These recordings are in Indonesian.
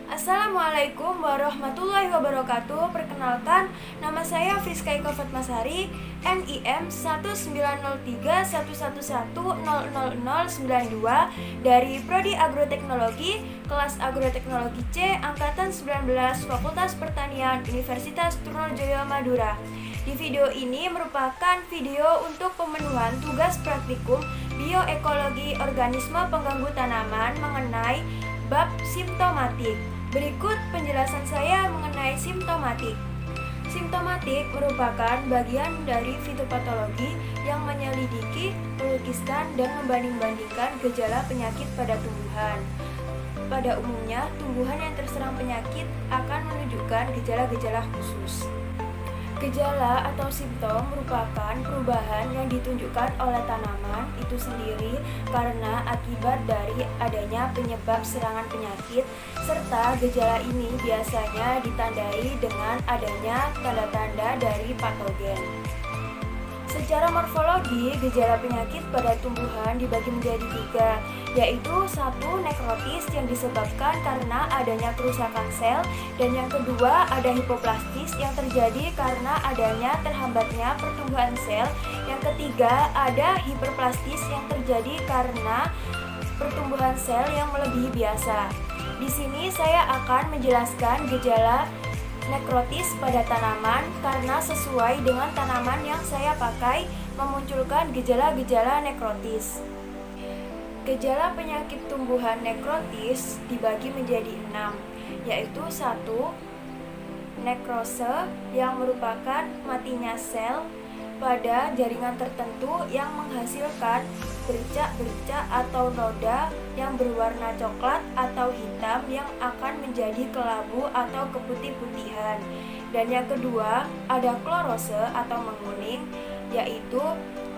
Assalamualaikum warahmatullahi wabarakatuh. Perkenalkan, nama saya Friska Ika Fatmasari, NIM 1903111000092 dari Prodi Agroteknologi, kelas Agroteknologi C, Angkatan 19, Fakultas Pertanian, Universitas Trunojoyo Madura. Di video ini merupakan video untuk pemenuhan tugas praktikum bioekologi organisme pengganggu tanaman mengenai bab simptomatik. Berikut penjelasan saya mengenai simptomatik. Simptomatik merupakan bagian dari fitopatologi yang menyelidiki, melukiskan, dan membanding-bandingkan gejala penyakit pada tumbuhan. Pada umumnya, tumbuhan yang terserang penyakit akan menunjukkan gejala-gejala khusus. Gejala atau simptom merupakan perubahan yang ditunjukkan oleh tanaman itu sendiri karena akibat dari adanya penyebab serangan penyakit, serta gejala ini biasanya ditandai dengan adanya tanda-tanda dari patogen. Secara morfologi, gejala penyakit pada tumbuhan dibagi menjadi 3, yaitu 1. Nekrotis yang disebabkan karena adanya kerusakan sel, dan yang kedua ada hipoplastis yang terjadi karena adanya terhambatnya pertumbuhan sel, yang ketiga ada hiperplastis yang terjadi karena pertumbuhan sel yang melebihi biasa. Di sini saya akan menjelaskan gejala nekrotis pada tanaman karena sesuai dengan tanaman yang saya pakai memunculkan gejala-gejala nekrotis. Gejala penyakit tumbuhan nekrotis dibagi menjadi 6, yaitu 1. Nekrose yang merupakan matinya sel pada jaringan tertentu yang menghasilkan bercak-bercak atau noda yang berwarna coklat atau hitam yang akan menjadi kelabu atau keputih-putihan. Dan yang kedua, ada klorose atau menguning, yaitu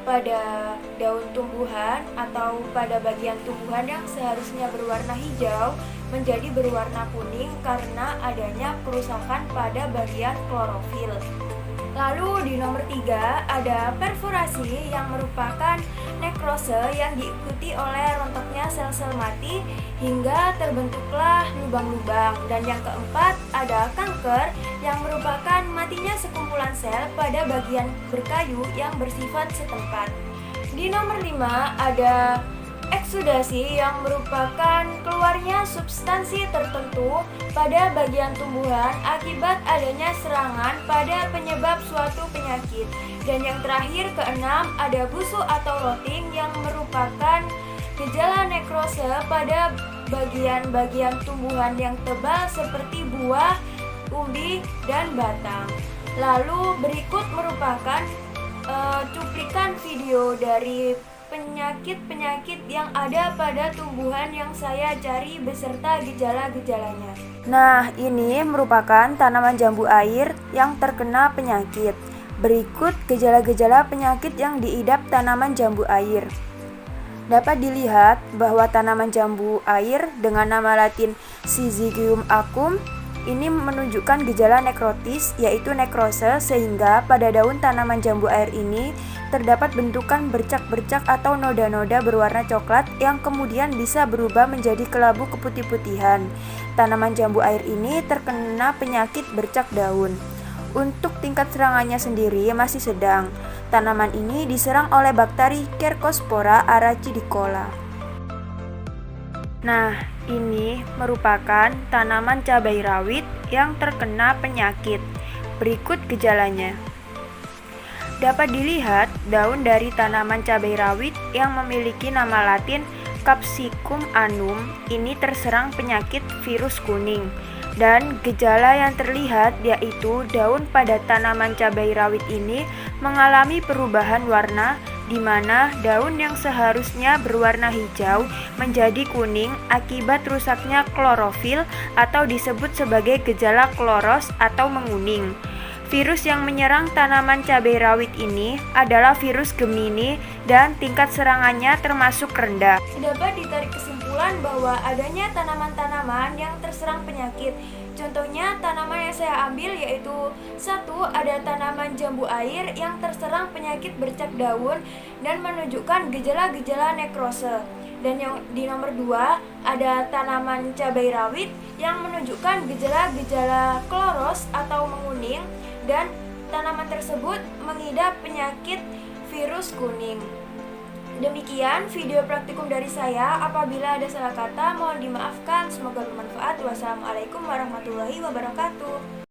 pada daun tumbuhan atau pada bagian tumbuhan yang seharusnya berwarna hijau menjadi berwarna kuning karena adanya kerusakan pada bagian klorofil. Lalu di nomor 3 ada perforasi yang merupakan nekrose yang diikuti oleh rontoknya sel-sel mati hingga terbentuklah lubang-lubang. Dan yang keempat ada kanker yang merupakan matinya sekumpulan sel pada bagian berkayu yang bersifat setempat. Di nomor 5 ada eksudasi yang merupakan keluarnya substansi tertentu pada bagian tumbuhan akibat adanya serangan pada penyebab suatu penyakit. Dan yang terakhir keenam ada busuk atau rotting yang merupakan gejala nekrose pada bagian-bagian tumbuhan yang tebal seperti buah, umbi, dan batang. Lalu berikut merupakan cuplikan video dari penyakit-penyakit yang ada pada tumbuhan yang saya cari beserta gejala-gejalanya. Nah, ini merupakan tanaman jambu air yang terkena penyakit. Berikut gejala-gejala penyakit yang diidap tanaman jambu air. Dapat dilihat bahwa tanaman jambu air dengan nama latin Syzygium acum ini menunjukkan gejala nekrotis, yaitu nekrose, sehingga pada daun tanaman jambu air ini terdapat bentukan bercak-bercak atau noda-noda berwarna coklat yang kemudian bisa berubah menjadi kelabu keputih-putihan. Tanaman jambu air ini terkena penyakit bercak daun. Untuk tingkat serangannya sendiri masih sedang. Tanaman ini diserang oleh bakteri Cercospora arachidicola. Nah, ini merupakan tanaman cabai rawit yang terkena penyakit. Berikut gejalanya. Dapat dilihat daun dari tanaman cabai rawit yang memiliki nama latin Capsicum annum ini terserang penyakit virus kuning. Dan gejala yang terlihat yaitu daun pada tanaman cabai rawit ini mengalami perubahan warna, di mana daun yang seharusnya berwarna hijau menjadi kuning akibat rusaknya klorofil atau disebut sebagai gejala kloros atau menguning. Virus yang menyerang tanaman cabai rawit ini adalah virus Gemini dan tingkat serangannya termasuk rendah. Dapat ditarik kesimpulan bahwa adanya tanaman-tanaman yang terserang penyakit. Contohnya tanaman yang saya ambil yaitu 1. Ada tanaman jambu air yang terserang penyakit bercak daun dan menunjukkan gejala-gejala nekrose. Dan yang di nomor 2 ada tanaman cabai rawit yang menunjukkan gejala-gejala kloros atau menguning, dan tanaman tersebut mengidap penyakit virus kuning. Demikian video praktikum dari saya. Apabila ada salah kata mohon dimaafkan. Semoga bermanfaat. Wassalamualaikum warahmatullahi wabarakatuh.